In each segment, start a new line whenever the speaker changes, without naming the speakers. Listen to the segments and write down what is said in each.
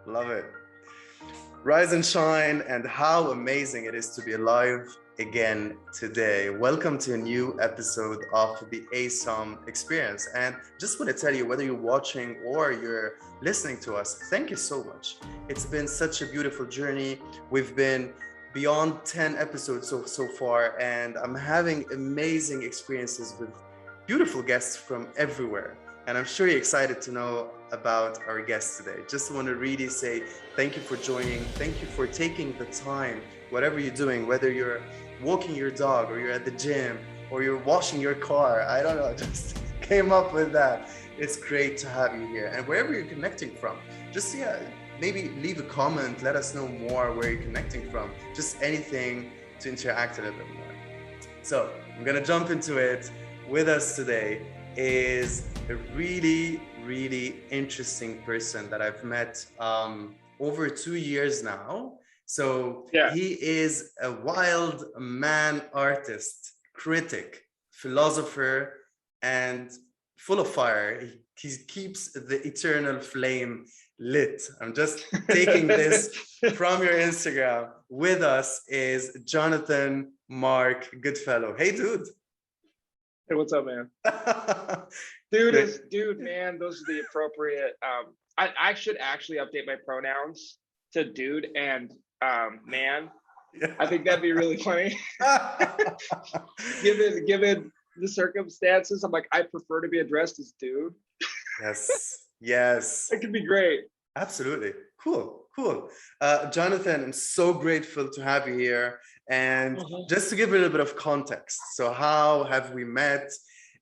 Love it. Rise and shine, and how amazing it is to be alive again today. Welcome to a new episode of the ASOM experience. And just want to tell you, whether you're watching or you're listening to us, thank you so much. It's been such a beautiful journey. We've been beyond 10 episodes so far, and I'm having amazing experiences with beautiful guests from everywhere. And I'm sure you're excited to know about our guests today. Just want to really say thank you for joining. Thank you for taking the time, whatever you're doing, whether you're walking your dog or you're at the gym or you're washing your car. I don't know, just came up with that. It's great to have you here. And wherever you're connecting from, just maybe leave a comment. Let us know more where you're connecting from. Just anything to interact a little bit more. So I'm going to jump into it. With us today is a really interesting person that I've met over 2 years now. So yeah. He is a wild man artist, critic, philosopher, and full of fire. He keeps the eternal flame lit. I'm just taking this from your Instagram. With us is Jonathan Mark Goodfellow. Hey, dude.
Hey, what's up, man? Dude, man, those are the appropriate. I should actually update my pronouns to dude and man. Yeah. I think that'd be really funny. given the circumstances, I'm like, I prefer to be addressed as dude.
Yes.
It could be great.
Absolutely. Cool. Jonathan, I'm so grateful to have you here. And just to give a little bit of context, so how have we met?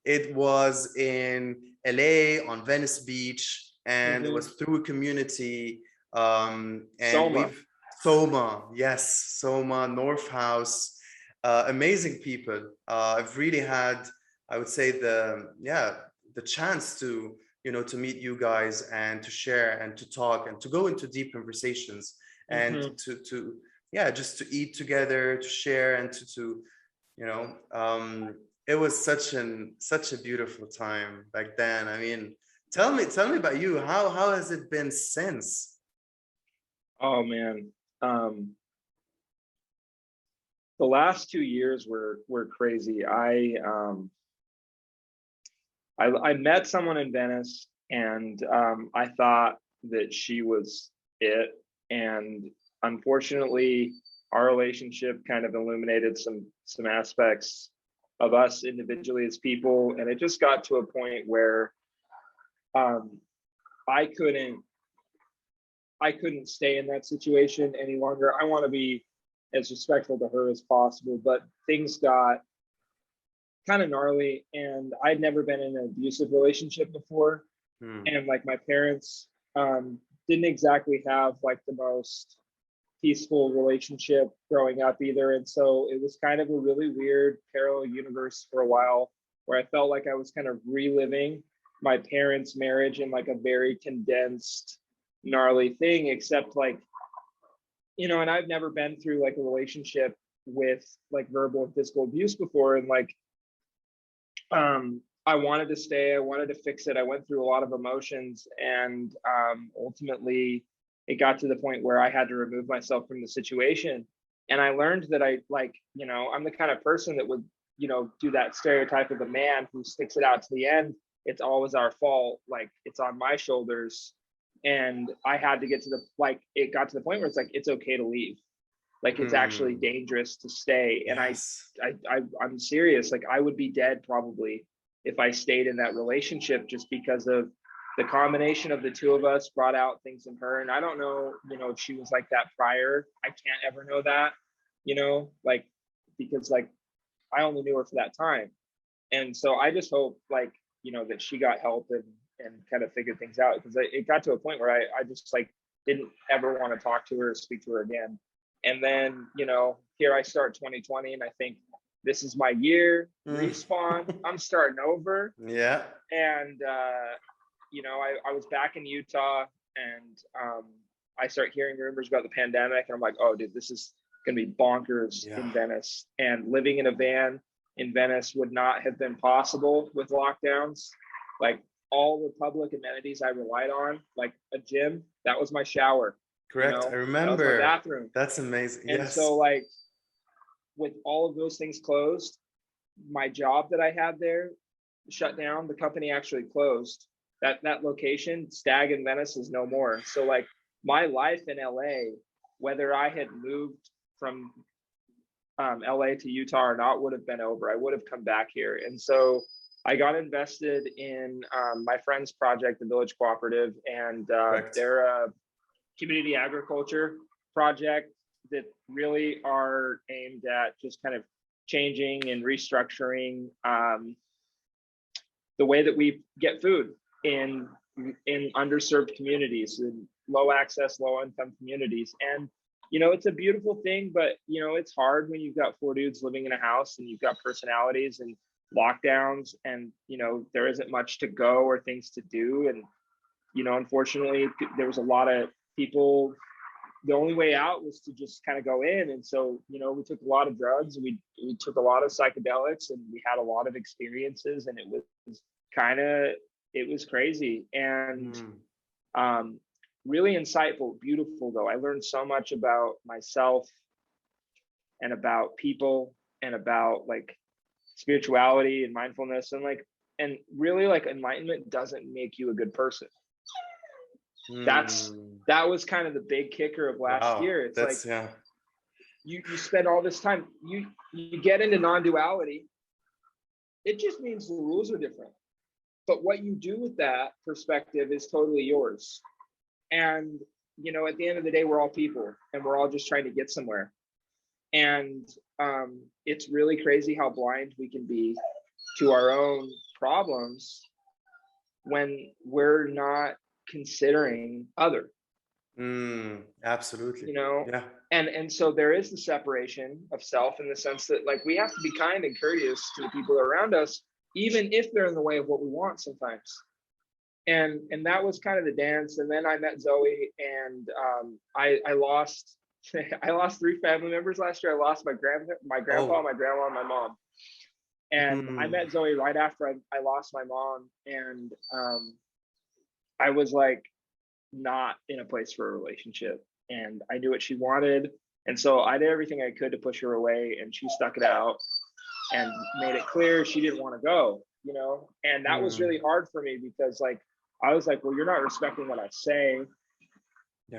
It was in LA on Venice Beach, and it was through a community. And Soma, yes, Soma, North House, amazing people. I've really had, I would say, the chance to to meet you guys and to share and to talk and to go into deep conversations and to just to eat together, to share, and to it was such a beautiful time back then. I mean, tell me about you. How has it been since?
Oh man, the last 2 years were crazy. I met someone in Venice, and I thought that she was it, and unfortunately our relationship kind of illuminated some aspects of us individually as people, and it just got to a point where I couldn't stay in that situation any longer. I want to be as respectful to her as possible, but things got kind of gnarly, and I'd never been in an abusive relationship before. And like my parents didn't exactly have like the most peaceful relationship growing up either, and so it was kind of a really weird parallel universe for a while, where I felt like I was kind of reliving my parents' marriage in like a very condensed, gnarly thing, except like, and I've never been through like a relationship with like verbal and physical abuse before, and like I wanted to stay, I wanted to fix it. I went through a lot of emotions, and ultimately it got to the point where I had to remove myself from the situation. And I learned that I'm the kind of person that would, do that stereotype of the man who sticks it out to the end. It's always our fault. Like, it's on my shoulders. And I had to get to it got to the point where it's like, it's okay to leave. Like, it's actually dangerous to stay. And yes. I'm serious. Like, I would be dead probably if I stayed in that relationship, just because of the combination of the two of us brought out things in her. And I don't know, if she was like that prior. I can't ever know that, because like I only knew her for that time. And so I just hope that she got help and kind of figured things out, because it got to a point where I just didn't ever want to talk to her or speak to her again. And then, here I start 2020, and I think this is my year, respawn, I'm starting over.
Yeah.
And, I was back in Utah, and I start hearing rumors about the pandemic, and I'm like, oh, dude, this is going to be bonkers in Venice. And living in a van in Venice would not have been possible with lockdowns. Like, all the public amenities I relied on, like a gym, that was my shower, you
Correct.
know,
I
that was my
remember.
bathroom.
That's amazing.
And
Yes.
so like with all of those things closed, my job that I had there shut down. The company actually closed. That location, Stag in Venice, is no more. So like my life in LA, whether I had moved from LA to Utah or not, would have been over. I would have come back here. And so I got invested in my friend's project, the Village Cooperative, and they're a community agriculture project that really are aimed at just kind of changing and restructuring the way that we get food in underserved communities, in low access, low income communities. And you know, it's a beautiful thing, but you know, it's hard when you've got four dudes living in a house and you've got personalities and lockdowns, and you know, there isn't much to go or things to do. And you know, unfortunately, there was a lot of people, the only way out was to just kind of go in. And so, you know, we took a lot of drugs, we took a lot of psychedelics, and we had a lot of experiences, and it was crazy. And really insightful, beautiful though. I learned so much about myself and about people and about like spirituality and mindfulness, and like, and really like enlightenment doesn't make you a good person. That was kind of the big kicker of last year. It's like, you spend all this time, you get into non-duality. It just means the rules are different, but what you do with that perspective is totally yours. And you know, at the end of the day, we're all people, and we're all just trying to get somewhere. And it's really crazy how blind we can be to our own problems when we're not considering other.
Absolutely.
You know, and so there is the separation of self, in the sense that like we have to be kind and courteous to the people around us, even if they're in the way of what we want sometimes. And that was kind of the dance. And then I met Zoe, and I lost I lost 3 family members last year. I lost my grandpa, my grandma, and my mom. And I met Zoe right after I lost my mom, and I was like not in a place for a relationship, and I knew what she wanted, and so I did everything I could to push her away, and she stuck it out and made it clear she didn't want to go, you know. And that was really hard for me, because like I was like, well, you're not respecting what I say.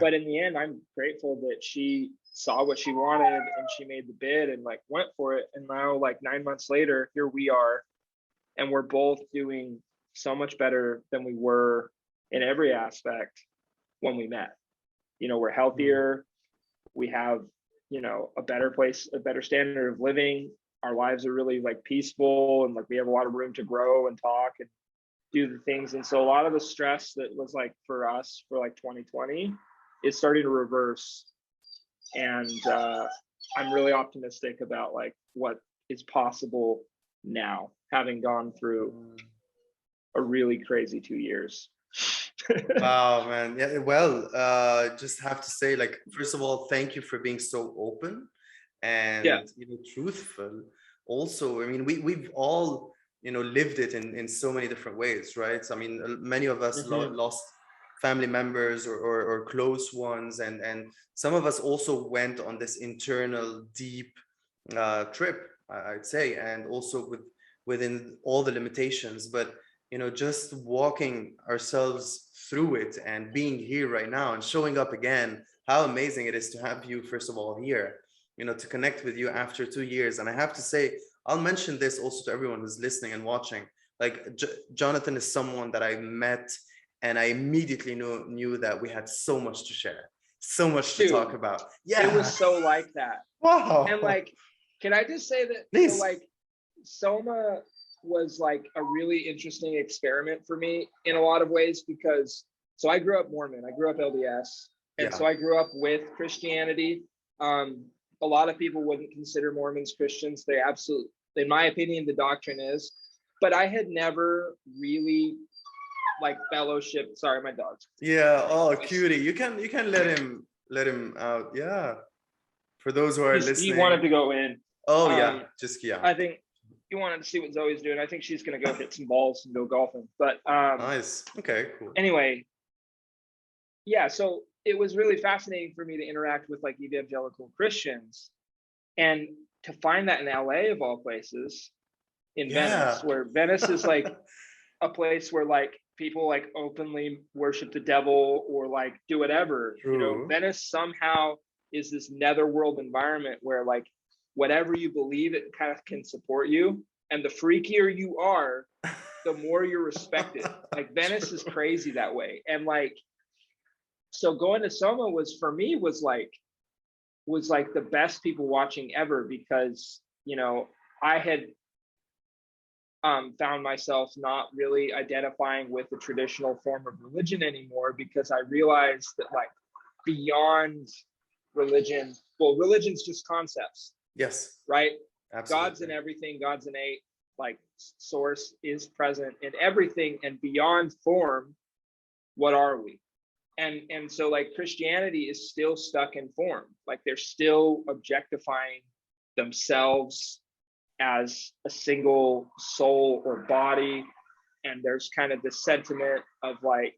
But in the end, I'm grateful that she saw what she wanted and she made the bid and like went for it. And now like 9 months later, here we are, and we're both doing so much better than we were in every aspect when we met. You know, we're healthier, we have, you know, a better place, a better standard of living. Our lives are really like peaceful, and like we have a lot of room to grow and talk and do the things. And so a lot of the stress that was like for us for like 2020 is starting to reverse. And I'm really optimistic about like what is possible now, having gone through a really crazy 2 years.
Wow, man. Yeah, well, just have to say, like, first of all, thank you for being so open and you know, truthful. Also, I mean, we've all, you know, lived it in so many different ways, right? So, I mean, many of us lost family members or close ones, and some of us also went on this internal deep trip, I'd say, and also within all the limitations. But you know, just walking ourselves through it and being here right now and showing up again, how amazing it is to have you, first of all, here, you know, to connect with you after 2 years. And I have to say, I'll mention this also to everyone who's listening and watching, like Jonathan is someone that I met, and I immediately knew that we had so much to share, so much to talk about.
It was so like that.
Wow.
And like, can I just say that,
please.
So like Soma was like a really interesting experiment for me in a lot of ways, because so I grew up Mormon, I grew up LDS, and so I grew up with Christianity. A lot of people wouldn't consider Mormons Christians. They absolutely, in my opinion, the doctrine is, but I had never really like fellowship. Sorry, my dog's.
Yeah. Oh, cutie. You can let him out. Yeah. For those who are listening.
He wanted to go in.
Oh yeah. Just
I think you wanted to see what Zoe's doing. I think she's gonna go hit some balls and go golfing. But
Nice. Okay, cool.
anyway, yeah. So it was really fascinating for me to interact with like evangelical Christians, and to find that in LA of all places, in Venice,
Yeah.
where Venice is like a place where like people like openly worship the devil or like do whatever. You know,
True.
Venice somehow is this netherworld environment where like whatever you believe, it kind of can support you, and the freakier you are, the more you're respected. Like Venice is
True.
crazy that way. And like, so going to Soma was for me was like the best people watching ever, because you know I had found myself not really identifying with the traditional form of religion anymore, because I realized that like beyond religion, well, religion's just concepts,
Yes,
right? God's in
absolutely.
everything, God's innate, like source is present in everything, and beyond form, what are we? And so like Christianity is still stuck in form, like they're still objectifying themselves as a single soul or body, and there's kind of this sentiment of like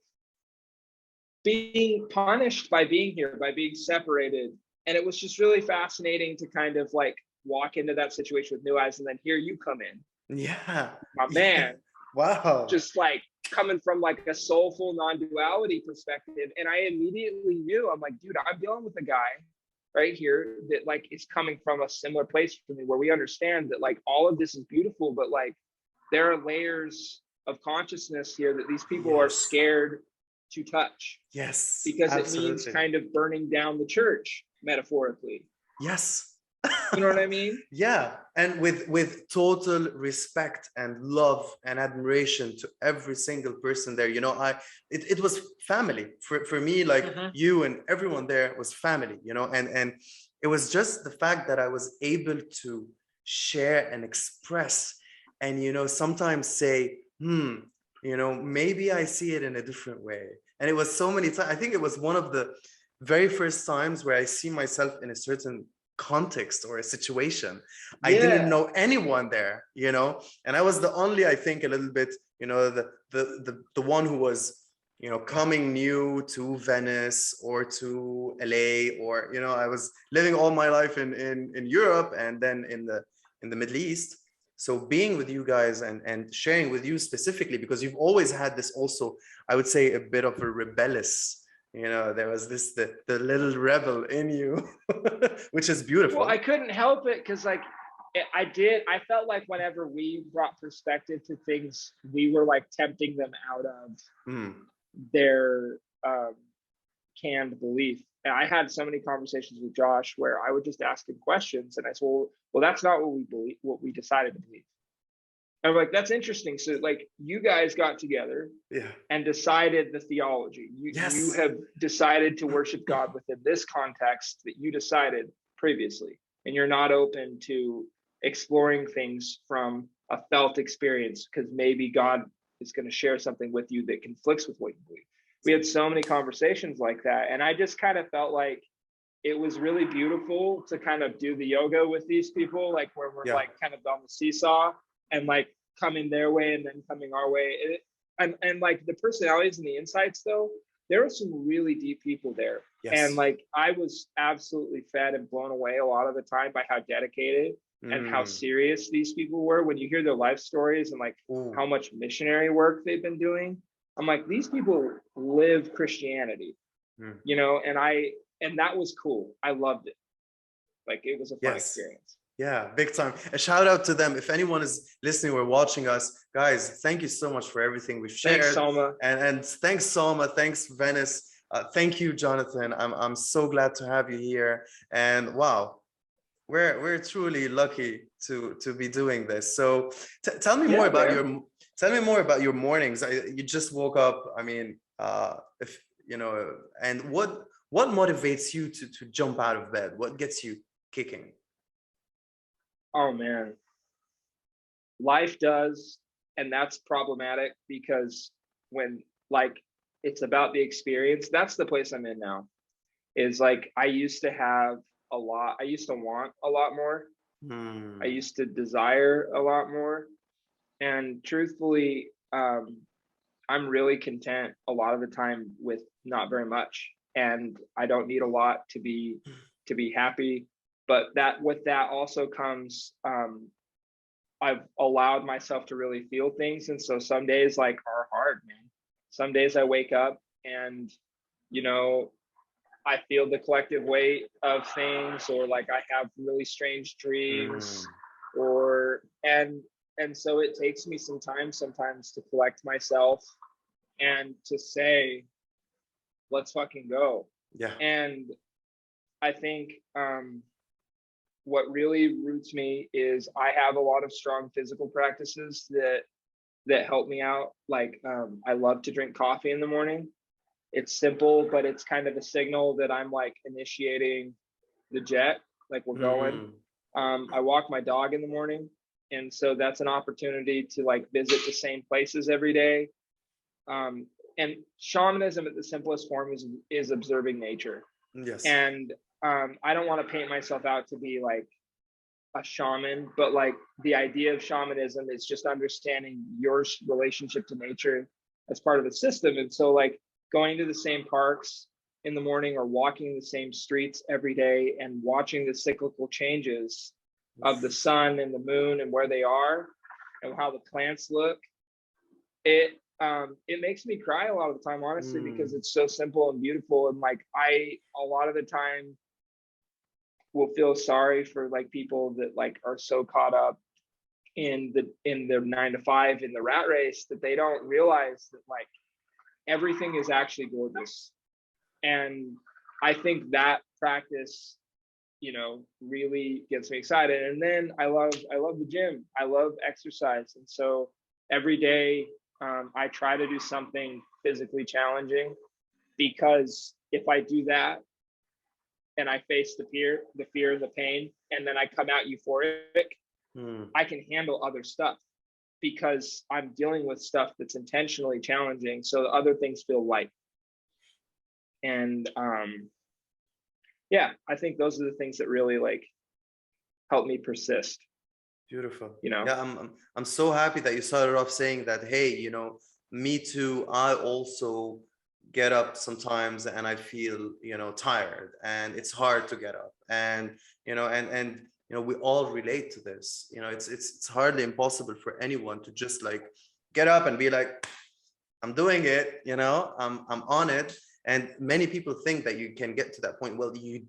being punished by being here, by being separated. And it was just really fascinating to kind of like walk into that situation with new eyes, and then here you come in,
Yeah.
my
Yeah.
man,
Wow.
just like coming from like a soulful non-duality perspective. And I immediately knew, I'm like, dude, I'm dealing with a guy right here that like is coming from a similar place for me, where we understand that like all of this is beautiful, but like there are layers of consciousness here that these people are
Yes.
scared to touch,
Yes,
because it means
absolutely.
kind of burning down the church, metaphorically.
Yes.
You know what I mean?
Yeah, and with total respect and love and admiration to every single person there. You know, it was family for me. Like
Mm-hmm.
you and everyone there was family. You know, and it was just the fact that I was able to share and express, and you know, sometimes say, you know, maybe I see it in a different way. And it was so many times. I think it was one of the very first times where I see myself in a certain context or a situation. I didn't
Yeah.
know anyone there, you know, and I was the only, I think, a little bit, you know, the one who was, you know, coming new to Venice or to LA, or you know, I was living all my life in Europe and then in the Middle East. So being with you guys and sharing with you specifically, because you've always had this also, I would say, a bit of a rebellious, you know, there was this the little rebel in you, which is
Well, I
beautiful.
couldn't help it, because like I felt like whenever we brought perspective to things, we were like tempting them out of
Mm,
their um, canned belief. And I had so many conversations with Josh where I would just ask him questions, and I said, well, that's not what we believe, what we decided to believe. And I'm like, that's interesting. So like you guys got together
yeah.
and decided the theology. You
Yes.
have decided to worship God within this context that you decided previously, and you're not open to exploring things from a felt experience, because maybe God is going to share something with you that conflicts with what you believe. We had so many conversations like that, and I just kind of felt like it was really beautiful to kind of do the yoga with these people, like where we're
Yeah.
like kind of on the seesaw, and like coming their way and then coming our way. And like the personalities and the insights, though, there were some really deep people there. And
Yes.
like I was absolutely fed and blown away a lot of the time by how dedicated and how
Mm.
serious these people were. When you hear their life stories and like
Ooh.
how much missionary work they've been doing, I'm like, these people live Christianity,
Mm.
you know. And that was cool. I loved it. Like it was a fun
Yes.
experience.
Yeah, big time. A shout out to them. If anyone is listening or watching us, guys, thank you so much for everything we've
Thanks,
shared.
Soma.
And thanks, Soma. Thanks, Venice. Thank you, Jonathan. I'm so glad to have you here. And wow, we're truly lucky to be doing this. So tell me more
Yeah,
about
man.
your tell me more about your mornings. You just woke up. I mean, if you know, and what motivates you to jump out of bed? What gets you kicking?
Oh man, life does, and that's problematic, because when like it's about the experience, that's the place I'm in now. Is like I used to have a lot. I used to want a lot more.
Hmm.
I used to desire a lot more. And truthfully, I'm really content a lot of the time with not very much. And I don't need a lot to be happy. But that with that also comes I've allowed myself to really feel things. And so some days like are hard, man. Some days I wake up and, you know, I feel the collective weight of things, or like I have really strange
Hmm.
dreams, or and so it takes me some time sometimes to collect myself and to say, let's fucking go.
Yeah.
And I think what really roots me is I have a lot of strong physical practices that help me out. Like I love to drink coffee in the morning. It's simple, but it's kind of a signal that I'm like initiating the jet, like we're going.
Hmm.
I walk my dog in the morning, and so that's an opportunity to like visit the same places every day. Um, and shamanism at the simplest form is observing nature.
Yes.
And I don't want to paint myself out to be like a shaman, but like the idea of shamanism is just understanding your relationship to nature as part of the system. And so like going to the same parks in the morning or walking the same streets every day and watching the cyclical changes of the sun and the moon and where they are and how the plants look, it makes me cry a lot of the time, honestly, because
Hmm.
it's so simple and beautiful. And like I a lot of the time will feel sorry for like people that like are so caught up in their 9 to 5 in the rat race that they don't realize that like everything is actually gorgeous. And I think that practice, you know, really gets me excited. And then I love the gym. I love exercise. And so every day I try to do something physically challenging, because if I do that and I face the fear and the pain, and then I come out euphoric,
Hmm.
I can handle other stuff because I'm dealing with stuff that's intentionally challenging. So the other things feel light. And yeah, I think those are the things that really like help me persist,
Beautiful.
you know?
Yeah, I'm so happy that you started off saying that, hey, me too, I also get up sometimes and I feel, tired and it's hard to get up. And, we all relate to this. It's hardly impossible for anyone to just like get up and be like, I'm doing it, I'm on it. And many people think that you can get to that point. Well, you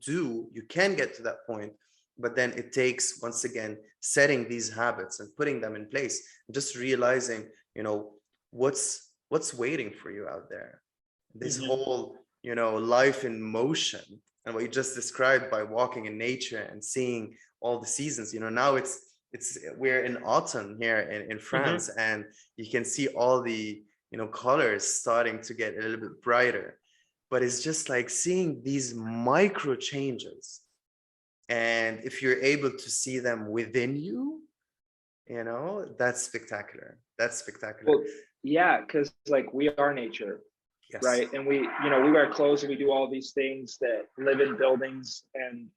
can get to that point, but then it takes, once again, setting these habits and putting them in place, and just realizing, what's waiting for you out there. This
Mm-hmm.
whole, life in motion, and what you just described by walking in nature and seeing all the seasons. Now it's we're in autumn here in
Mm-hmm.
France, and you can see all the colors starting to get a little bit brighter, but it's just like seeing these micro changes. And if you're able to see them within you, that's spectacular. That's spectacular.
Well, yeah, because like we are nature,
Yes.
right? And we, you know, we wear clothes and we do all these things that live in buildings and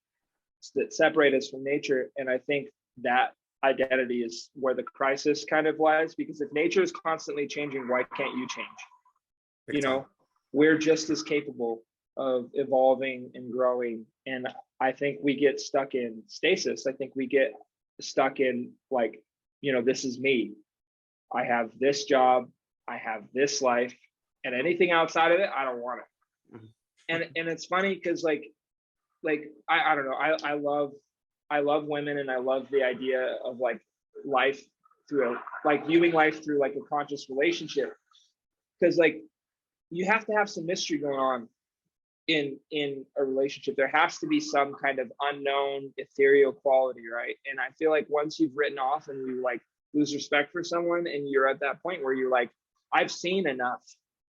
that separate us from nature. And I think that identity is where the crisis kind of lies, because if nature is constantly changing, why can't you change?
Big
You
time.
know, we're just as capable of evolving and growing. And I think we get stuck in stasis. I think we get stuck in like, you know, this is me. I have this job, I have this life, and anything outside of it, I don't want it.
Mhm.
And it's funny because like I don't know, I love women, and I love the idea of like life through like viewing life through like a conscious relationship, because like you have to have some mystery going on in a relationship. There has to be some kind of unknown ethereal quality, right? And I feel like once you've written off and you like lose respect for someone, and you're at that point where you're like, I've seen enough,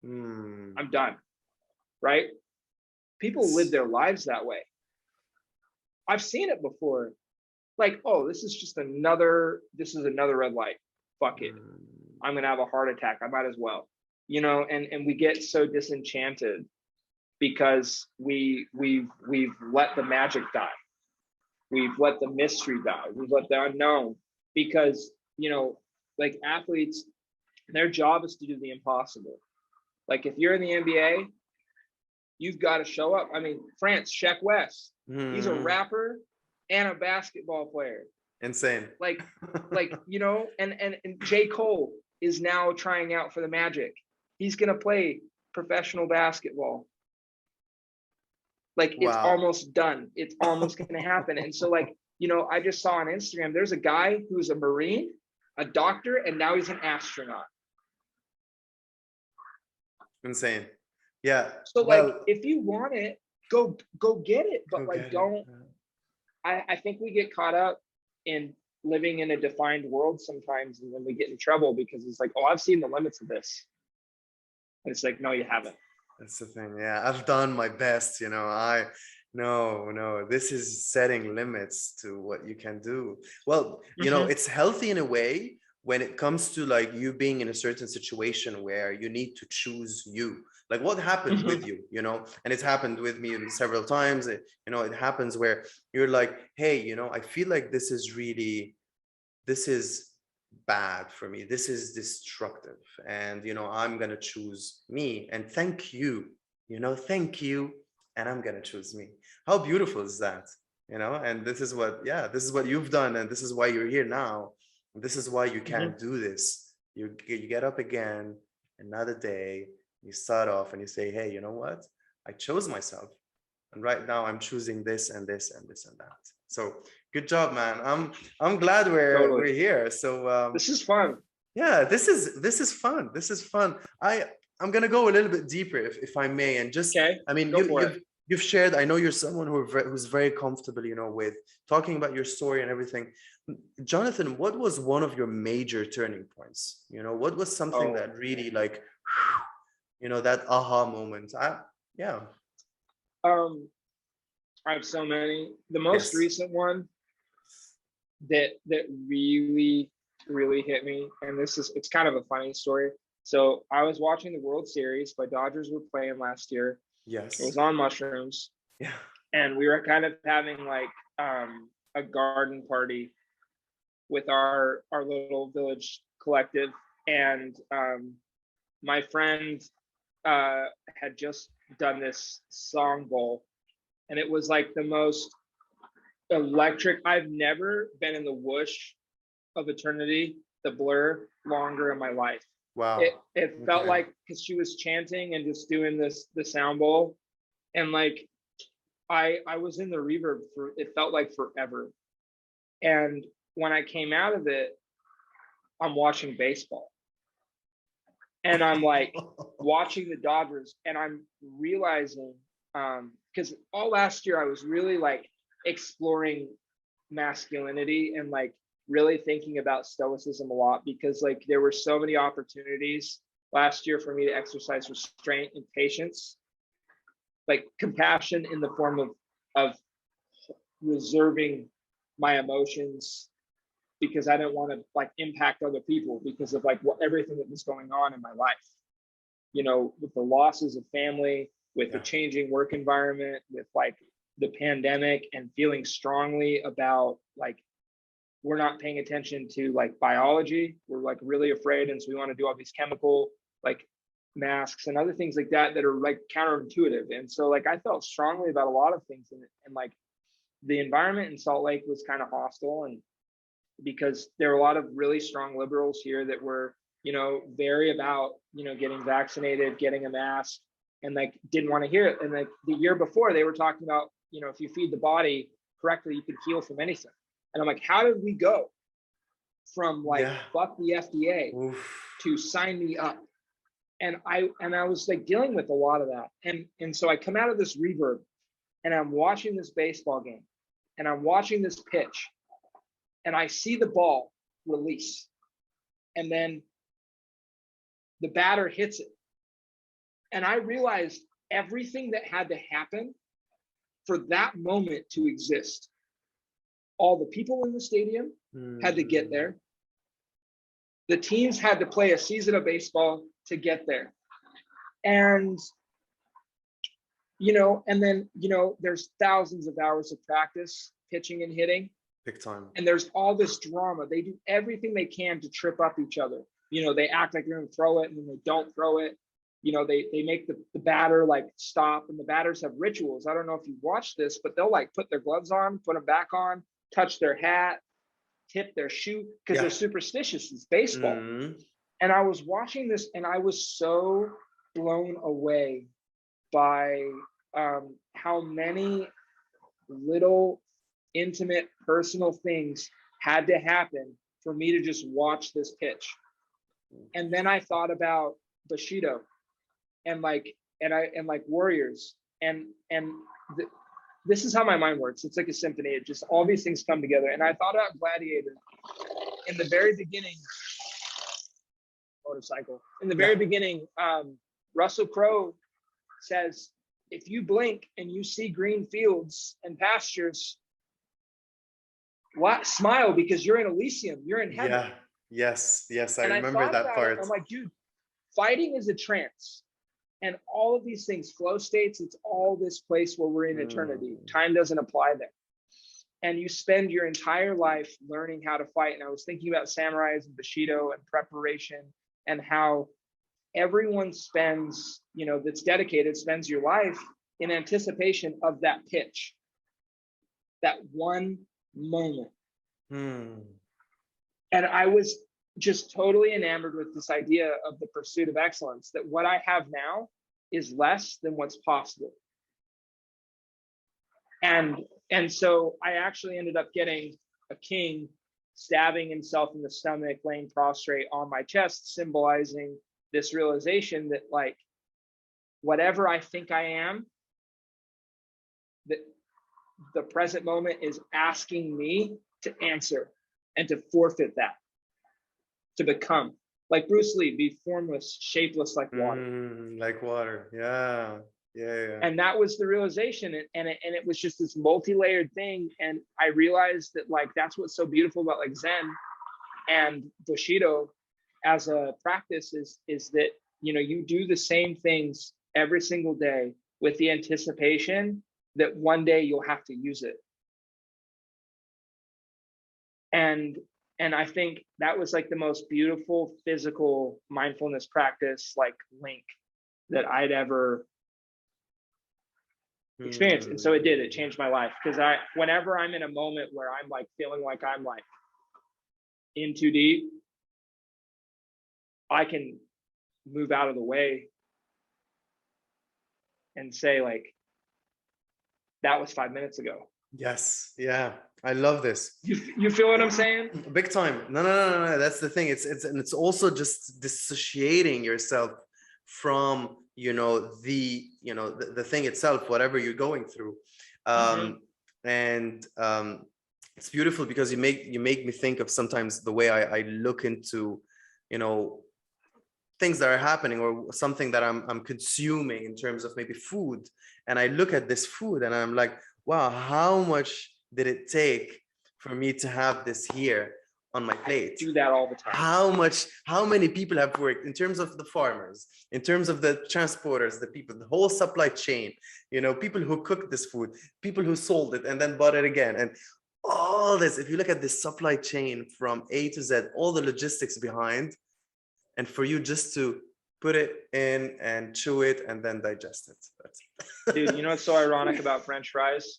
Mm.
I'm done, right? People live
Yes.
their lives that way. I've seen it before. Like, oh, this is another red light, fuck it,
Mm.
I'm gonna have a heart attack, I might as well, you know. And we get so disenchanted because we've let the magic die, We've let the mystery die. We've let the unknown, because, you know, like athletes, their job is to do the impossible. Like if you're in the NBA, you've got to show up. I mean, France, Sheck West, he's a rapper and a basketball player.
Insane.
Like, you know, and J. Cole is now trying out for the Magic. He's going to play professional basketball. Like, it's almost done. It's almost going to happen. And so, like, you know, I just saw on Instagram, there's a guy who's a Marine, a doctor, and now he's an astronaut.
Insane. Yeah.
So, like, if you want it, go get it. But like, don't. I think we get caught up in living in a defined world sometimes, and then we get in trouble because it's like, oh, I've seen the limits of this. And it's like, no, you haven't.
That's the thing. Yeah, I've done my best, you know. No, this is setting limits to what you can do. Well, you know, it's healthy in a way when it comes to like you being in a certain situation where you need to choose you. Like what happened with you, you know, and it's happened with me several times. You know, it happens where you're like, hey, you know, I feel like this is bad for me. This is destructive. And, you know, I'm going to choose me. And thank you, you know, thank you. And I'm going to choose me. How beautiful is that? You know, and this is what you've done. And this is why you're here now. And this is why you can't do this. You get up again, another day, you start off and you say, hey, you know what? I chose myself. And right now I'm choosing this and this and this and that. So good job, man. I'm glad we're here. So
this is fun.
Yeah, this is fun. This is fun. I'm gonna go a little bit deeper if I may, and just I mean you've shared. I know you're someone who's very comfortable, you know, with talking about your story and everything. Jonathan, what was one of your major turning points? You know, what was something that really like, you know, that aha moment?
I have so many. The most recent one that really hit me, and it's kind of a funny story. So I was watching the World Series. My Dodgers were playing last year.
Yes.
It was on mushrooms.
Yeah.
And we were kind of having like a garden party with our little village collective. And my friend had just done this song bowl. And it was like the most electric. I've never been in the whoosh of eternity, the blur, longer in my life.
Wow.
It felt like, because she was chanting and just doing the sound bowl. And like, I was in the reverb for, it felt like forever. And when I came out of it, I'm watching baseball. And I'm like watching the Dodgers, and I'm realizing, because all last year I was really like exploring masculinity and like really thinking about stoicism a lot, because like there were so many opportunities last year for me to exercise restraint and patience, like compassion in the form of reserving my emotions, because I didn't want to like impact other people because of like everything that was going on in my life, you know, with the losses of family, with the changing work environment, with like the pandemic, and feeling strongly about like, we're not paying attention to like biology. We're like really afraid. And so we want to do all these chemical like masks and other things like that are like counterintuitive. And so like I felt strongly about a lot of things, and like the environment in Salt Lake was kind of hostile, and because there were a lot of really strong liberals here that were, you know, very about, you know, getting vaccinated, getting a mask, and like didn't want to hear it. And like the year before they were talking about, you know, if you feed the body correctly, you can heal from anything. And I'm like, how did we go from like fuck the FDA to sign me up? And I was like dealing with a lot of that. And so I come out of this reverb, and I'm watching this baseball game, and I'm watching this pitch, and I see the ball release, and then the batter hits it. And I realized everything that had to happen for that moment to exist. All the people in the stadium had to get there. The teams had to play a season of baseball to get there. And, and then, there's thousands of hours of practice pitching and hitting.
Big time.
And there's all this drama. They do everything they can to trip up each other. They act like they're going to throw it and then they don't throw it. They make the batter like stop, and the batters have rituals. I don't know if you've watched this, but they'll like put their gloves on, put them back on, touch their hat, tip their shoe, because they're superstitious. It's baseball.
Mm-hmm.
And I was watching this and I was so blown away by how many little intimate personal things had to happen for me to just watch this pitch. And then I thought about Bushido and warriors this is how my mind works. It's like a symphony. It just, all these things come together. And I thought about Gladiator in the very beginning. Motorcycle in the very beginning. Russell Crowe says, if you blink and you see green fields and pastures, smile, because you're in Elysium, you're in heaven.
Yeah. Yes. I remember that part.
I'm like, dude, fighting is a trance. And all of these things, flow states, it's all this place where we're in eternity. Time doesn't apply there. And you spend your entire life learning how to fight. And I was thinking about samurais and Bushido and preparation, and how everyone spends, that's dedicated, spends your life in anticipation of that pitch, that one moment. And I was just totally enamored with this idea of the pursuit of excellence, that what I have now is less than what's possible. And so I actually ended up getting a king stabbing himself in the stomach, laying prostrate on my chest, symbolizing this realization that, like, whatever I think I am, that the present moment is asking me to answer and to forfeit that, to become. Like Bruce Lee, be formless, shapeless like water.
Like water, yeah.
And that was the realization, and it was just this multi-layered thing. And I realized that, like, that's what's so beautiful about like Zen and Bushido as a practice is that, you do the same things every single day with the anticipation that one day you'll have to use it. And I think that was like the most beautiful physical mindfulness practice, like link, that I'd ever experienced. And so it changed my life, because whenever I'm in a moment where I'm like feeling like I'm like in too deep, I can move out of the way and say, like, that was 5 minutes ago.
Yes. Yeah. I love this.
You feel what I'm saying?
Big time. No. That's the thing. It's also just dissociating yourself from, the thing itself, whatever you're going through. And it's beautiful, because you make me think of sometimes the way I look into, things that are happening, or something that I'm consuming in terms of maybe food. And I look at this food and I'm like, wow, how much did it take for me to have this here on my plate?
I do that all the time.
How many people have worked in terms of the farmers, in terms of the transporters, the people, the whole supply chain, people who cooked this food, people who sold it and then bought it again. And all this, if you look at this supply chain from A to Z, all the logistics behind, and for you just to put it in and chew it and then digest it.
Dude, you know what's so ironic about French fries?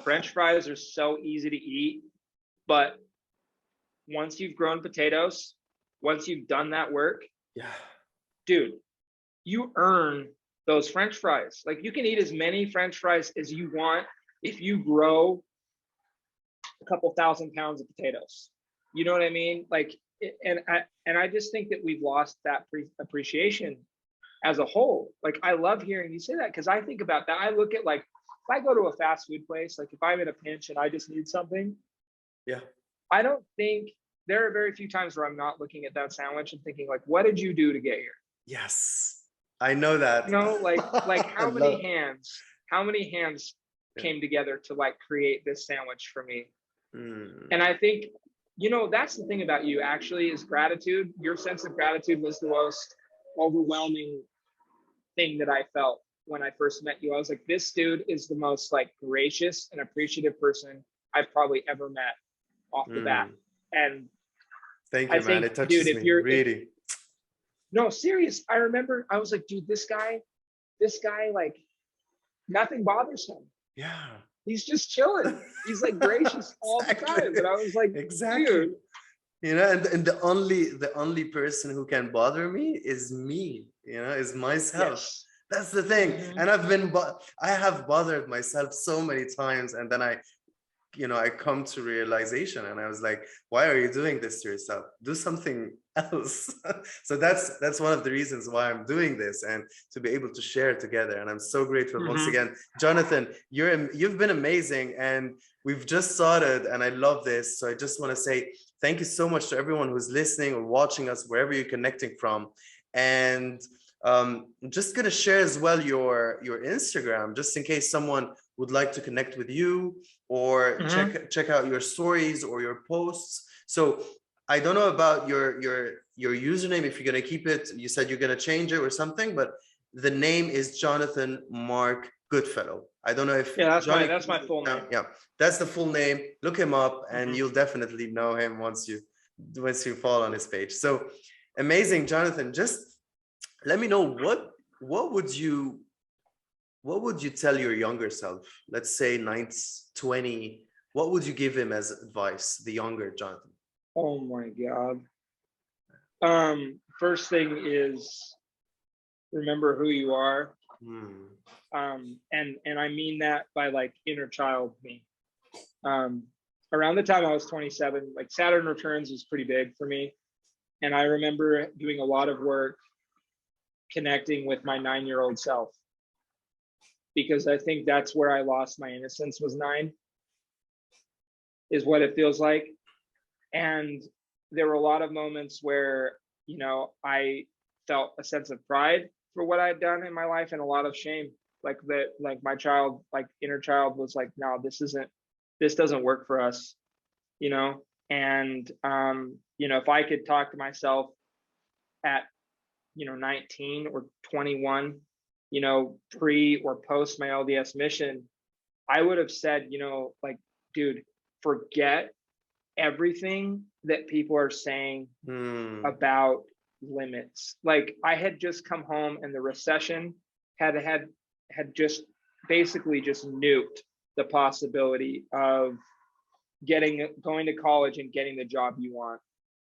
French fries are so easy to eat, but once you've grown potatoes, once you've done that work, dude, you earn those French fries. Like, you can eat as many French fries as you want if you grow a couple 1,000 pounds of potatoes. You know what I mean? Like, and I just think that we've lost that appreciation as a whole. Like, I love hearing you say that, because I think about that. I look at, like, if I go to a fast food place, like if I'm in a pinch and I just need something, I don't think, there are very few times where I'm not looking at that sandwich and thinking, like, what did you do to get here?
Yes, I know that.
Like how many hands came together to like create this sandwich for me? And I think, that's the thing about you, actually, is gratitude. Your sense of gratitude was the most overwhelming thing that I felt. when I first met you. I was like, this dude is the most like gracious and appreciative person I've probably ever met off the bat. And
Thank
I
you, man.
think,
It
dude,
touches
if
me,
you're, if,
really.
no, serious. I remember I was like, dude, this guy, like nothing bothers him.
Yeah.
He's just chilling. He's like gracious all the time. But I was like,
exactly.
dude.
You know, and the only person who can bother me is me, you know, is myself.
Yes.
That's the thing. And I have bothered myself so many times, and then I come to realization, and I was like, why are you doing this to yourself? Do something else. So that's one of the reasons why I'm doing this, and to be able to share together. And I'm so grateful once again, Jonathan. You've been amazing, and we've just started, and I love this. So I just want to say thank you so much to everyone who's listening or watching us wherever you're connecting from. And I'm just gonna share as well your Instagram, just in case someone would like to connect with you or check out your stories or your posts. So I don't know about your username, if you're gonna keep it. You said you're gonna change it or something, but the name is Jonathan Mark Goodfellow. I don't know if
that's my full name.
Yeah, that's the full name. Look him up, and you'll definitely know him once you fall on his page. So amazing, Jonathan. Just let me know what would you tell your younger self? Let's say 20. What would you give him as advice, the younger Jonathan?
Oh my God. First thing is remember who you are. And I mean that by like inner child me. Around the time I was 27, like Saturn Returns was pretty big for me. And I remember doing a lot of work connecting with my 9-year-old self, because I think that's where I lost my innocence, was 9, is what it feels like. And there were a lot of moments where, you know, I felt a sense of pride for what I'd done in my life, and a lot of shame, like that, like my child, like inner child was like, no, this doesn't work for us, you know? And, you know, if I could talk to myself at, you know, 19 or 21, you know, pre or post my LDS mission, I would have said, you know, like, dude, forget everything that people are saying about limits. Like, I had just come home, and the recession had just basically just nuked the possibility of going to college and getting the job you want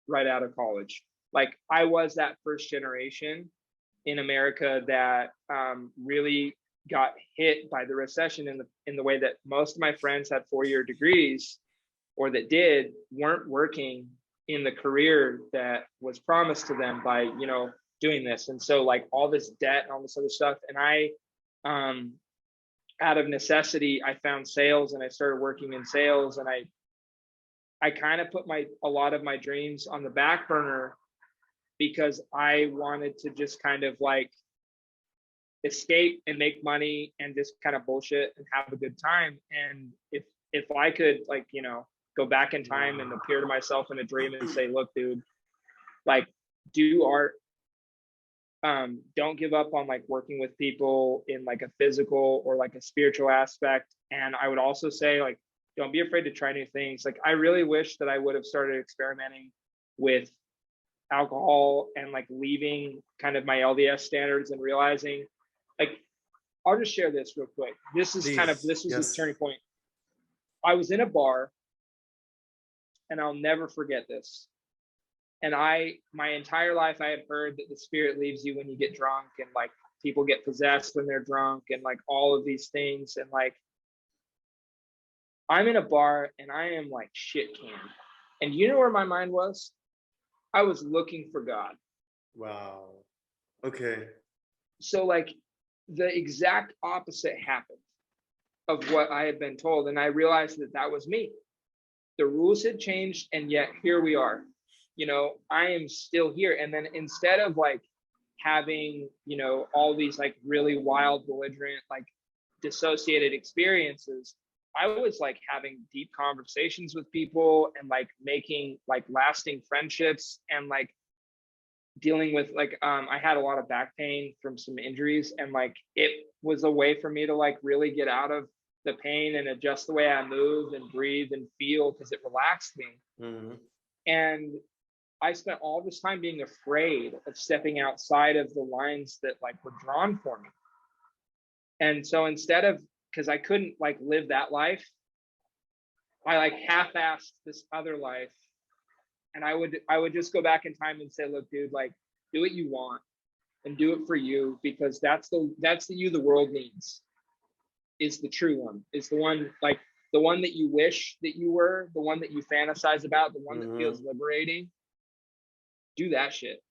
right out of college. Like, I was that first generation in America that really got hit by the recession in the way that most of my friends had 4-year degrees, or that weren't working in the career that was promised to them by, you know, doing this. And so like all this debt and all this other stuff. And I, out of necessity, I found sales, and I started working in sales, and I kind of put a lot of my dreams on the back burner, because I wanted to just kind of like escape and make money and just kind of bullshit and have a good time. And if I could, like, you know, go back in time and appear to myself in a dream and say, look, dude, like, do art. Don't give up on like working with people in like a physical or like a spiritual aspect. And I would also say, like, don't be afraid to try new things. Like, I really wish that I would have started experimenting with alcohol and like leaving kind of my LDS standards and realizing, like, I'll just share this real quick. This was the turning point. I was in a bar, and I'll never forget this. And my entire life, I had heard that the spirit leaves you when you get drunk, and like people get possessed when they're drunk, and like all of these things. And like, I'm in a bar, and I am like shit canned. And you know where my mind was? I was looking for God.
Wow. Okay.
So like the exact opposite happened of what I had been told. And I realized that was me. The rules had changed, and yet here we are. You know, I am still here. And then instead of like having, you know, all these like really wild, belligerent, like dissociated experiences, I was like having deep conversations with people, and like making like lasting friendships, and like dealing with like I had a lot of back pain from some injuries, and like it was a way for me to like really get out of the pain and adjust the way I move and breathe and feel, because it relaxed me.
Mm-hmm.
And I spent all this time being afraid of stepping outside of the lines that like were drawn for me. And so instead of, because I couldn't like live that life, I like half-assed this other life. And I would just go back in time and say, look, dude, like do what you want and do it for you, because that's the you the world needs, is the true one, is the one, like the one that you wish that you were, the one that you fantasize about, the one that feels liberating. Do that shit.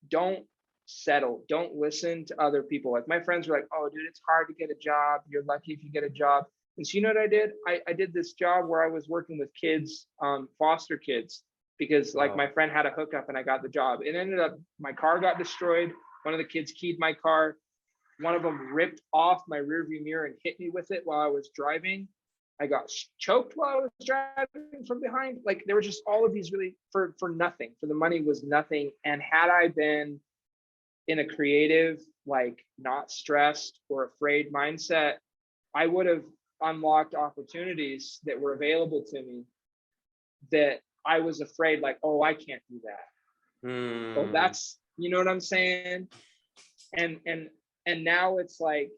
Don't settle. Don't listen to other people. Like my friends were like, oh dude, it's hard to get a job. You're lucky if you get a job. And so you know what I did? I did this job where I was working with kids, foster kids, because like my friend had a hookup and I got the job. It ended up, my car got destroyed. One of the kids keyed my car. One of them ripped off my rearview mirror and hit me with it while I was driving. I got choked while I was driving from behind. Like there were just all of these really for nothing. For the money was nothing. And had I been in a creative, like not stressed or afraid mindset, I would have unlocked opportunities that were available to me that I was afraid, like, oh, I can't do that. Oh, that's, you know what I'm saying? And now it's like,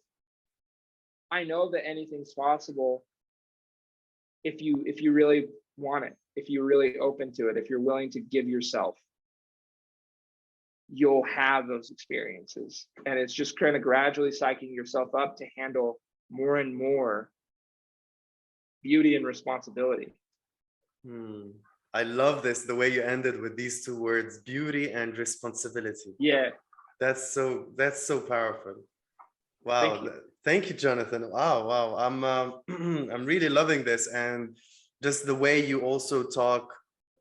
I know that anything's possible if you really want it, if you're really open to it, if you're willing to give yourself, you'll have those experiences. And it's just kind of gradually psyching yourself up to handle more and more beauty and responsibility.
I love this, the way you ended with these two words, beauty and responsibility.
Yeah.
That's so powerful. Wow. Thank you, Jonathan. Wow. I'm really loving this, and just the way you also talk.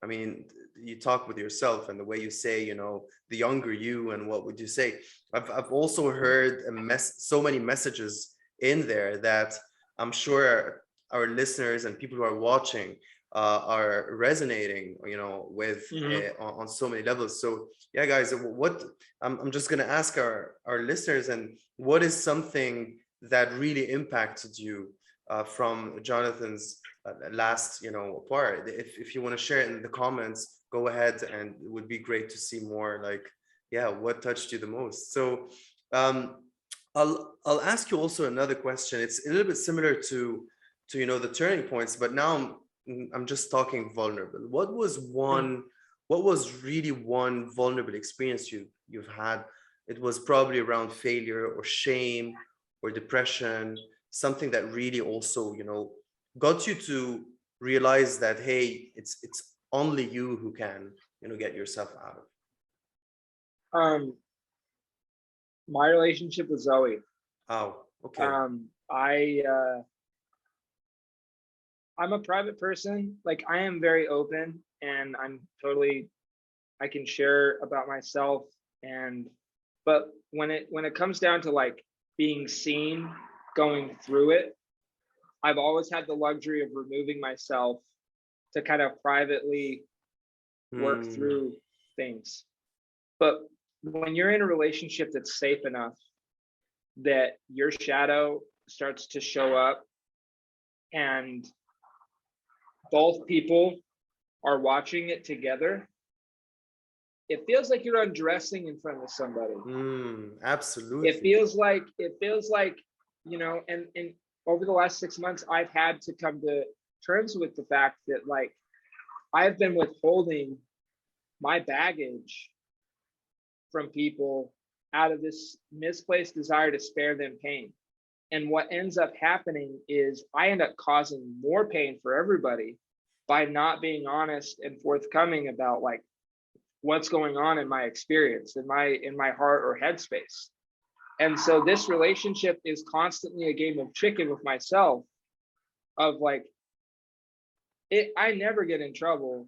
I mean, you talk with yourself, and the way you say, you know, the younger you, and what would you say? I've also heard so many messages in there that I'm sure our listeners and people who are watching are resonating, you know, with on so many levels. So yeah, guys, what I'm just gonna ask our listeners, and what is something that really impacted you from Jonathan's last, you know, part? If you want to share it in the comments, go ahead, and it would be great to see more. Like, yeah, what touched you the most? So I'll ask you also another question. It's a little bit similar to you know, the turning points, but now I'm just talking vulnerable. What was really one vulnerable experience you've had? It was probably around failure or shame or depression, something that really also, you know, got you to realize that, hey, it's only you who can, you know, get yourself out
of. My relationship with Zoe.
Oh, okay.
I'm a private person. Like I am very open, and I can share about myself, but when it comes down to like being seen going through it, I've always had the luxury of removing myself to kind of privately work through things. But when you're in a relationship that's safe enough that your shadow starts to show up and both people are watching it together, it feels like you're undressing in front of somebody.
Absolutely.
It feels like, you know, and over the last 6 months, I've had to come to terms with the fact that like, I've been withholding my baggage from people out of this misplaced desire to spare them pain. And what ends up happening is I end up causing more pain for everybody by not being honest and forthcoming about like what's going on in my experience, in my heart or headspace. And so this relationship is constantly a game of chicken with myself of like, I never get in trouble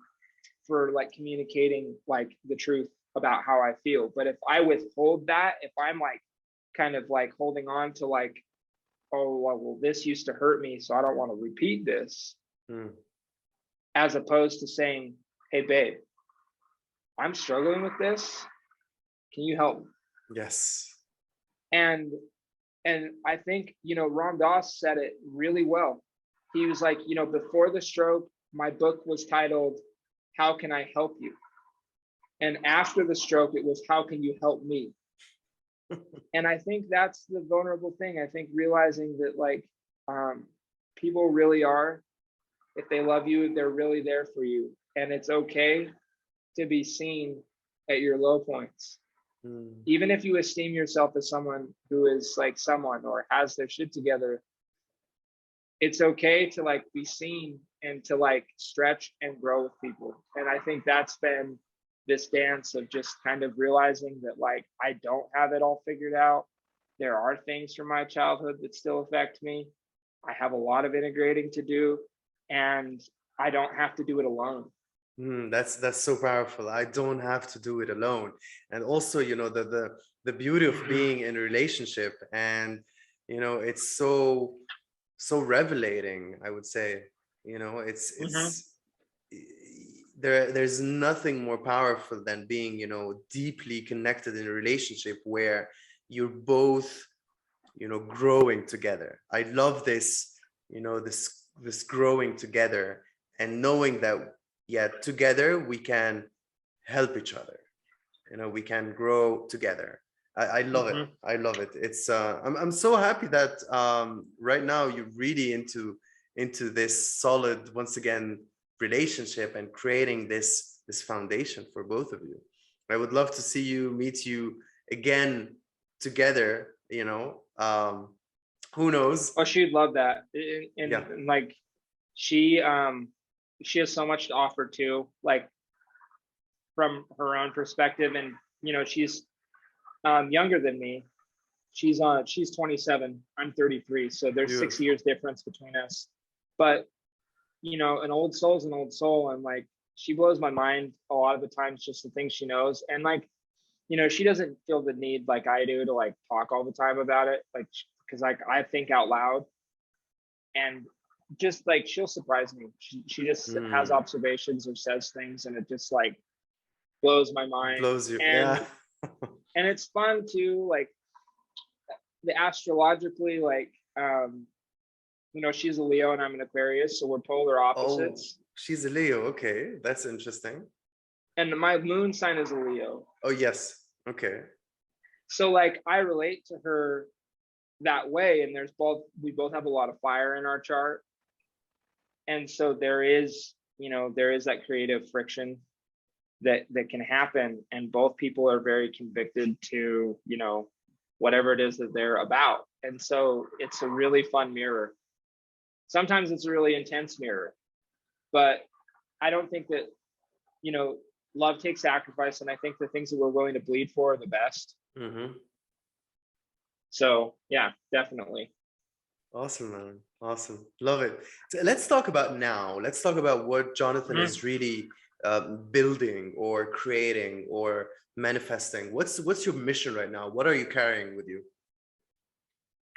for like communicating like the truth about how I feel. But if I withhold that, if I'm like kind of like holding on to like, oh, well, this used to hurt me, so I don't want to repeat this, as opposed to saying, hey, babe, I'm struggling with this. Can you help me?
Yes.
And I think, Ram Dass said it really well. He was like, before the stroke, my book was titled, How Can I Help You? And after the stroke, it was, How Can You Help Me? And I think that's the vulnerable thing. I think realizing that like people really are, if they love you, they're really there for you. And it's okay to be seen at your low points. Even if you esteem yourself as someone who is like someone or has their shit together, it's okay to like be seen and to like stretch and grow with people. And I think that's been this dance of just kind of realizing that like I don't have it all figured out. There are things from my childhood that still affect me. I have a lot of integrating to do, and I don't have to do it alone.
That's so powerful. I don't have to do it alone. And also, the beauty of being in a relationship, and it's so revelating, I would say. It's there's nothing more powerful than being, deeply connected in a relationship where you're both, growing together. I love this, this growing together, and knowing that, yeah, together we can help each other. We can grow together. I love it. I love it. It's I'm so happy that right now you're really into this solid, once again, relationship, and creating this foundation for both of you. I would love to see you meet you again together. Who knows?
Oh, she'd love that. And,
Yeah.
and like she has so much to offer too, like from her own perspective. And she's younger than me. She's 27, I'm 33, so there's 6 years difference between us. But an old soul's an old soul, and like she blows my mind a lot of the times, just the things she knows. And like she doesn't feel the need like I do to like talk all the time about it, like because like I think out loud, and just like she'll surprise me. She just has observations or says things, and it just like blows my mind.
Blows you.
And
Yeah.
and it's fun too, like the astrologically, like she's a Leo and I'm an Aquarius, so we're polar opposites.
Oh, she's a Leo. Okay, that's interesting.
And my moon sign is a Leo.
Oh, yes. Okay.
So like I relate to her that way, and we both have a lot of fire in our chart. And so there is that creative friction that can happen, and both people are very convicted to, whatever it is that they're about. And so it's a really fun mirror. Sometimes it's a really intense mirror, but I don't think that, love takes sacrifice. And I think the things that we're willing to bleed for are the best. So yeah, definitely.
Awesome, man. Awesome. Love it. So let's talk about now. Let's talk about what Jonathan is really building or creating or manifesting. What's your mission right now? What are you carrying with you?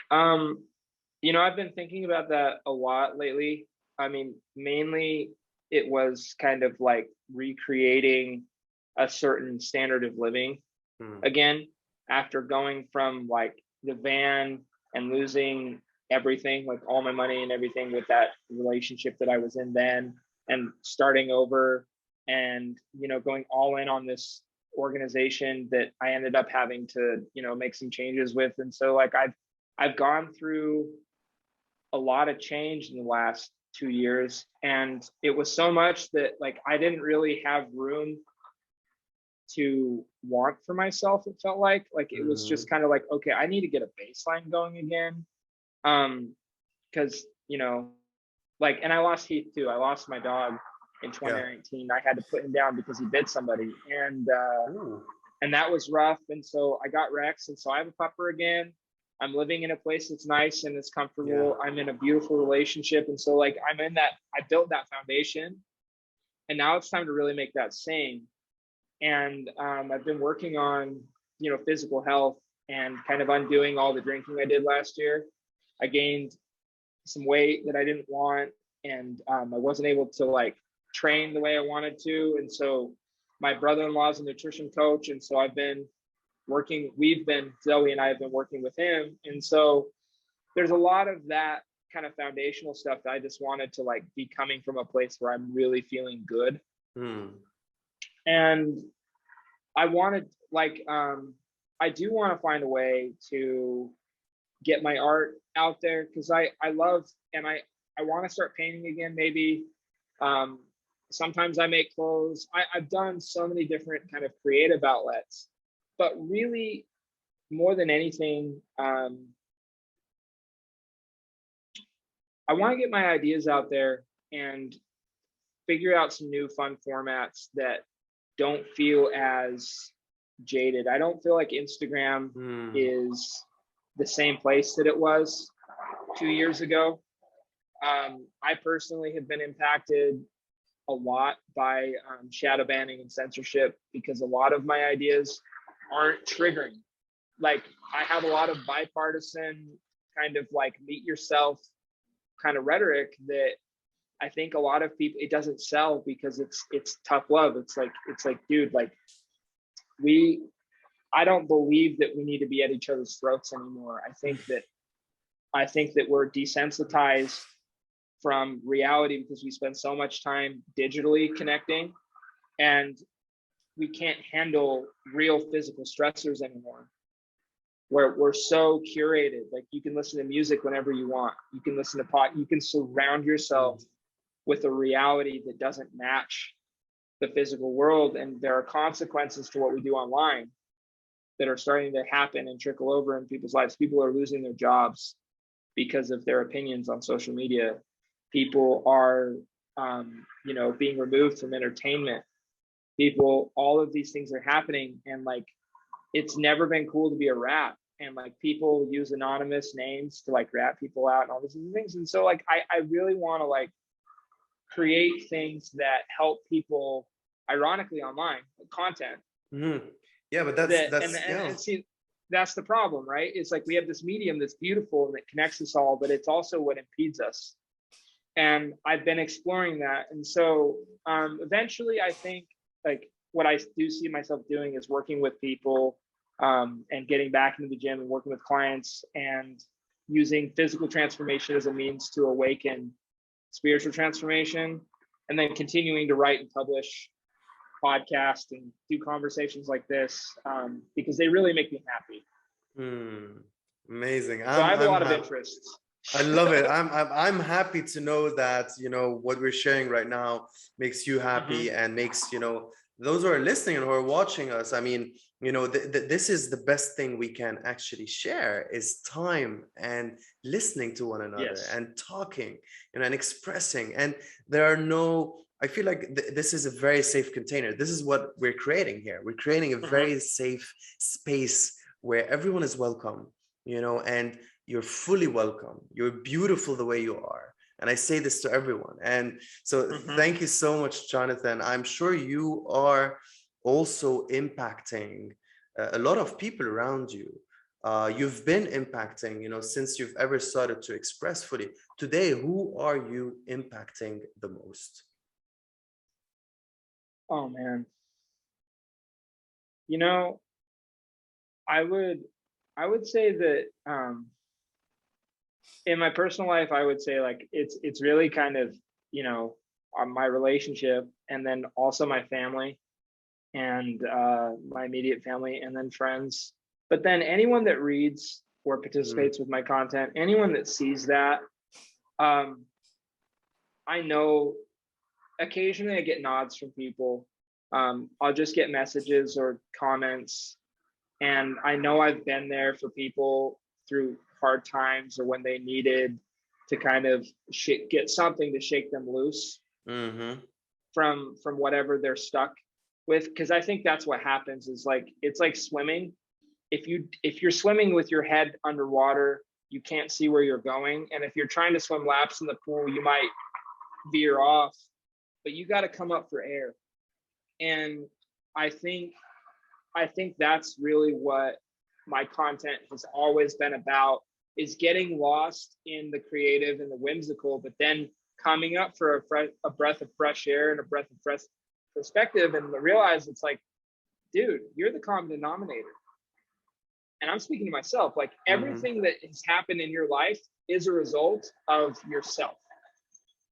I've been thinking about that a lot lately. I mean, mainly it was kind of like recreating a certain standard of living again, after going from like the van and losing everything, like all my money and everything with that relationship that I was in then, and starting over and, going all in on this organization that I ended up having to, make some changes with. And so like I've gone through a lot of change in the last 2 years, and it was so much that like I didn't really have room to want for myself. It felt like it was just kind of like, okay, I need to get a baseline going again, because like, and I lost Heath too. I lost my dog in 2019. I had to put him down because he bit somebody, and that was rough. And so I got Rex, and so I have a pupper again. I'm living in a place that's nice and it's comfortable. I'm in a beautiful relationship. And so like I built that foundation, and now it's time to really make that sing. And I've been working on, physical health and kind of undoing all the drinking I did last year. I gained some weight that I didn't want, and I wasn't able to like train the way I wanted to. And so, my brother-in-law is a nutrition coach, and so Zoe and I have been working with him. And so there's a lot of that kind of foundational stuff that I just wanted to like be coming from a place where I'm really feeling good. And I wanted I do want to find a way to get my art out there, because I love, and I want to start painting again, maybe. Sometimes I make clothes. I've done so many different kind of creative outlets, but really more than anything, I want to get my ideas out there and figure out some new fun formats that don't feel as jaded. I don't feel like Instagram is the same place that it was 2 years ago. I personally have been impacted a lot by shadow banning and censorship, because a lot of my ideas aren't triggering. Like, I have a lot of bipartisan kind of like meet yourself kind of rhetoric that I think a lot of people, it doesn't sell because it's tough love. It's like, dude, like I don't believe that we need to be at each other's throats anymore. I think that we're desensitized from reality because we spend so much time digitally connecting, and we can't handle real physical stressors anymore. We're so curated. Like, you can listen to music whenever you want. You can listen to you can surround yourself with a reality that doesn't match the physical world. And there are consequences to what we do online that are starting to happen and trickle over in people's lives. People are losing their jobs because of their opinions on social media. People are, being removed from entertainment. All of these things are happening. And like, it's never been cool to be a rat. And like, people use anonymous names to like rat people out and all these things. And so like, I really want to like create things that help people, ironically, online content.
Yeah, but that's
see, that's the problem, right? It's like, we have this medium that's beautiful and that connects us all, but it's also what impedes us. And I've been exploring that. And so eventually, I think like what I do see myself doing is working with people and getting back into the gym and working with clients and using physical transformation as a means to awaken spiritual transformation, and then continuing to write and publish podcasts and do conversations like this because they really make me happy.
Amazing.
So I have a lot of interests.
I love it. I'm happy to know that, what we're sharing right now makes you happy and makes, those who are listening and who are watching us. I mean, this is the best thing we can actually share, is time and listening to one another and talking, and expressing. And I feel like this is a very safe container. This is what we're creating here. We're creating a very safe space where everyone is welcome, and you're fully welcome. You're beautiful the way you are. And I say this to everyone. And so thank you so much, Jonathan. I'm sure you are also impacting a lot of people around you. You've been impacting, since you've ever started to express fully. Today, who are you impacting the most?
Oh, man. I would say that in my personal life, I would say like it's really kind of, my relationship, and then also my family and my immediate family, and then friends. But then anyone that reads or participates with my content, anyone that sees that, I know occasionally I get nods from people. I'll just get messages or comments, and I know I've been there for people through hard times or when they needed to kind of get something to shake them loose from whatever they're stuck with. Because I think that's what happens, is like, it's like swimming. If you're swimming with your head underwater, you can't see where you're going. And if you're trying to swim laps in the pool, you might veer off, but you got to come up for air. And I think that's really what my content has always been about, is getting lost in the creative and the whimsical, but then coming up for a breath of fresh air and a breath of perspective and realize it's like, dude, you're the common denominator. And I'm speaking to myself, like everything that has happened in your life is a result of yourself.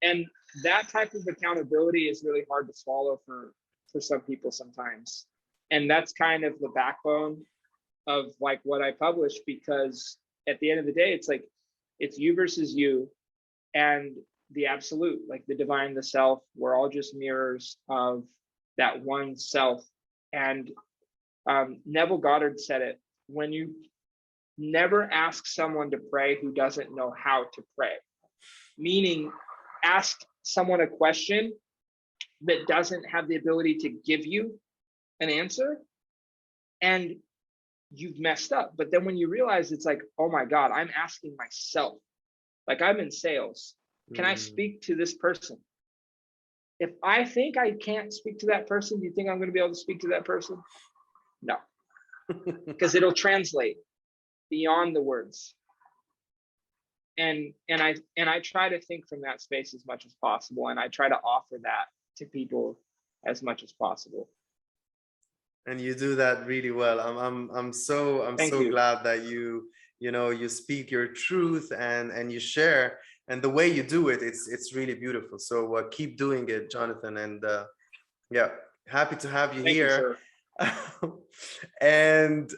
And that type of accountability is really hard to swallow for some people sometimes. And that's kind of the backbone of like what I publish, because at the end of the day, it's like, it's you versus you and the absolute, like the divine, the self. We're all just mirrors of that one self. And Neville Goddard said it, when you never ask someone to pray who doesn't know how to pray, meaning ask someone a question that doesn't have the ability to give you an answer, and you've messed up. But then when you realize, it's like, oh my God, I'm asking myself, like I'm in sales. Can I speak to this person? If I think I can't speak to that person, do you think I'm going to be able to speak to that person? No, because it'll translate beyond the words. And I try to think from that space as much as possible, and I try to offer that to people as much as possible.
And you do that really well. I'm so glad that you speak your truth and you share, and the way you do it, it's really beautiful. So keep doing it, Jonathan. And yeah, happy to have you here. And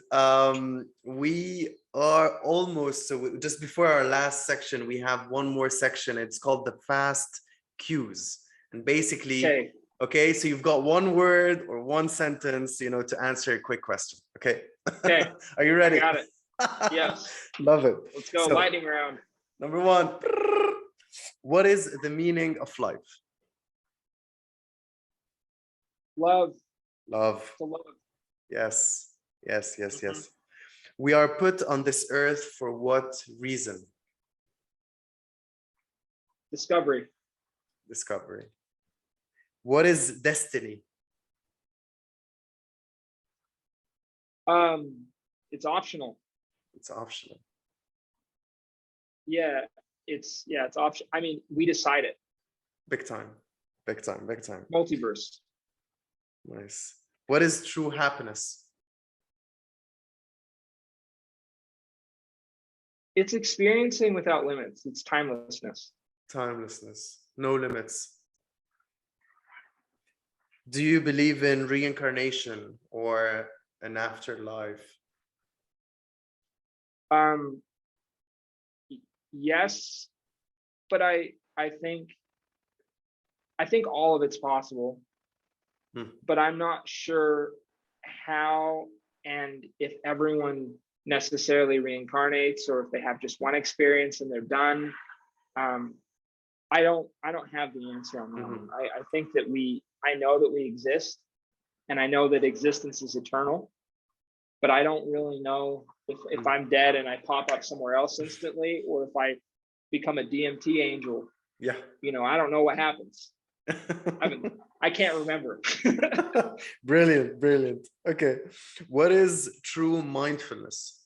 we are almost, so just before our last section, we have one more section. It's called the fast cues, and basically okay, so you've got one word or one sentence, to answer a quick question. Okay.
Okay.
Are you ready?
I got it. Yes.
Love it.
Let's go. So, lightning round.
Number one. What is the meaning of life?
Love.
Love.
Love.
Yes. Yes. Yes. Yes. We are put on this earth for what reason?
Discovery.
Discovery. What is destiny?
It's optional.
It's optional.
Yeah, it's optional. I mean, we decide it.
Big time. Big time. Big time.
Multiverse.
Nice. What is true happiness?
It's experiencing without limits. It's timelessness.
Timelessness. No limits. Do you believe in reincarnation or an afterlife?
Yes, but I think all of it's possible. But I'm not sure how and if everyone necessarily reincarnates, or if they have just one experience and they're done. I don't have the answer on that one. I think that I know that we exist, and I know that existence is eternal, but I don't really know if I'm dead and I pop up somewhere else instantly, or if I become a DMT angel.
Yeah.
I don't know what happens. I can't remember.
Brilliant, brilliant. Okay. What is true mindfulness?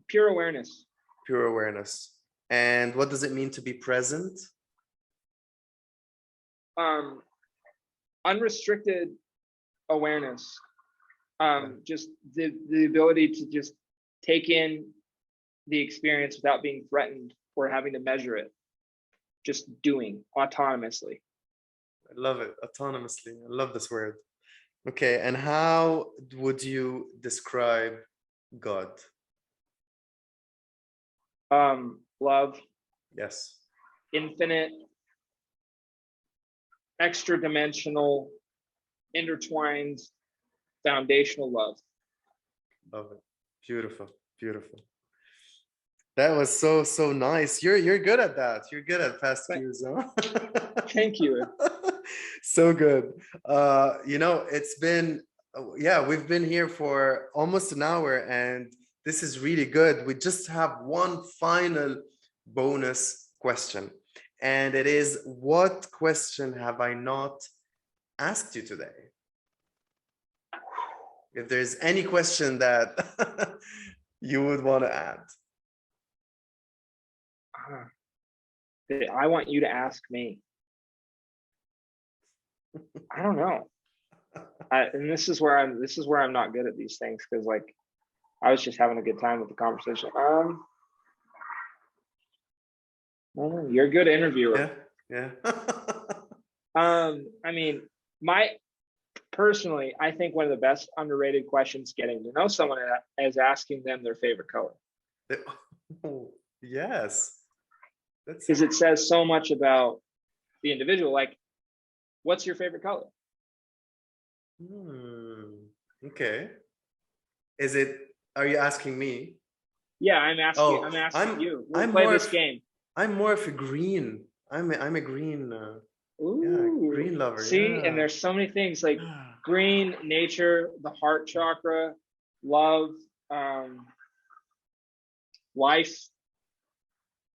Pure awareness.
Pure awareness. And what does it mean to be present?
Unrestricted awareness. Just the ability to just take in the experience without being threatened or having to measure it. Just doing autonomously.
I love it. Autonomously. I love this word. Okay. And how would you describe God?
Love.
Yes.
Infinite, extra dimensional, intertwined, foundational love.
Love it. Beautiful. Beautiful. That was so nice. You're good at that. You're good at fast cues, huh?
Thank you.
So good. It's been, we've been here for almost an hour, and this is really good. We just have one final bonus question, and it is, what question have I not asked you today? If there's any question that you would want to add.
I want you to ask me. I don't know. And this is where I'm not good at these things, because like I was just having a good time with the conversation. I don't know, you're a good interviewer.
Yeah.
I mean, personally, I think one of the best underrated questions getting to know someone is asking them their favorite color.
Oh, yes.
Because it says so much about the individual. Like, what's your favorite color?
Okay. Are you asking me?
Yeah, I'm asking you. We'll play this game.
I'm more of a green. I'm a green. Green lover.
See, and there's so many things like green, nature, the heart chakra, love, life.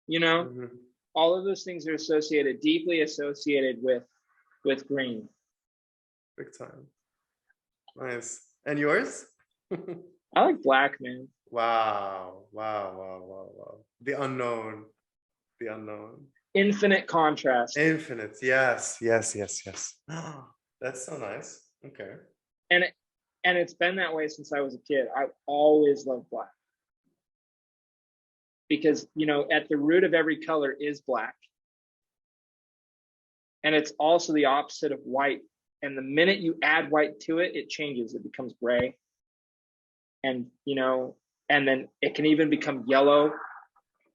You know, all of those things are deeply associated with green.
Big time. Nice. And yours?
I like black, man.
Wow. The unknown.
Infinite contrast.
Infinite. Yes. That's so nice. Okay.
And it's been that way since I was a kid. I've always loved black. Because, you know, at the root of every color is black. And it's also the opposite of white. And the minute you add white to it, it changes. It becomes gray. And, you know, and then it can even become yellow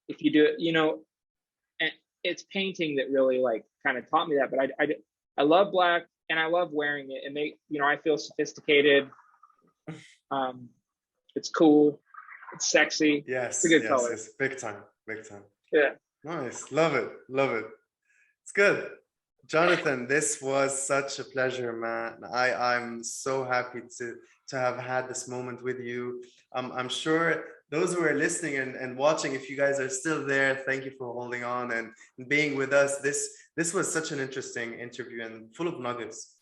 if you do it, you know. And it's painting that really like kind of taught me that. But I love black, and I love wearing it. You know, I feel sophisticated. It's cool. It's sexy.
Yes.
It's a good color.
Yes. Big time.
Yeah.
Nice. Love it. It's good. Jonathan, this was such a pleasure, man. I'm so happy to have had this moment with you. I'm sure those who are listening and watching, if you guys are still there, thank you for holding on and being with us. This was such an interesting interview and full of nuggets.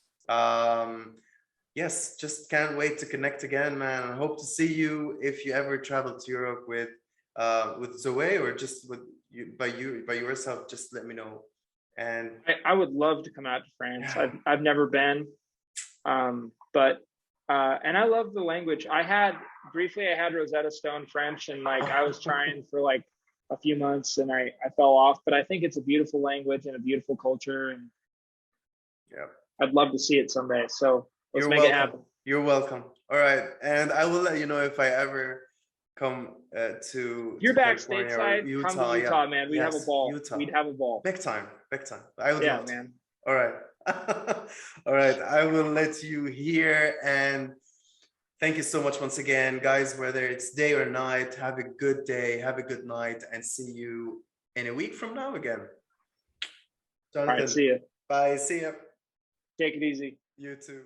Yes, just can't wait to connect again, man. I hope to see you if you ever travel to Europe with Zoe, or just with you by yourself. Just let me know. And
I would love to come out to France. I've never been, but and I love the language. I had Rosetta Stone French, and like I was trying for like a few months, and I fell off. But I think it's a beautiful language and a beautiful culture, and I'd love to see it someday. So let's make it happen.
You're welcome. All right, and I will let you know if I ever come to.
You're back stateside. Utah, come to Utah, man. We'd have a ball.
Utah.
We'd have a ball.
Big time. I would love to. Man. All right. All right. I will let you hear, and thank you so much once again, guys. Whether it's day or night, have a good day, have a good night, and see you in a week from now again. Jonathan.
All right. See you.
Bye. See ya.
Take it easy.
You too.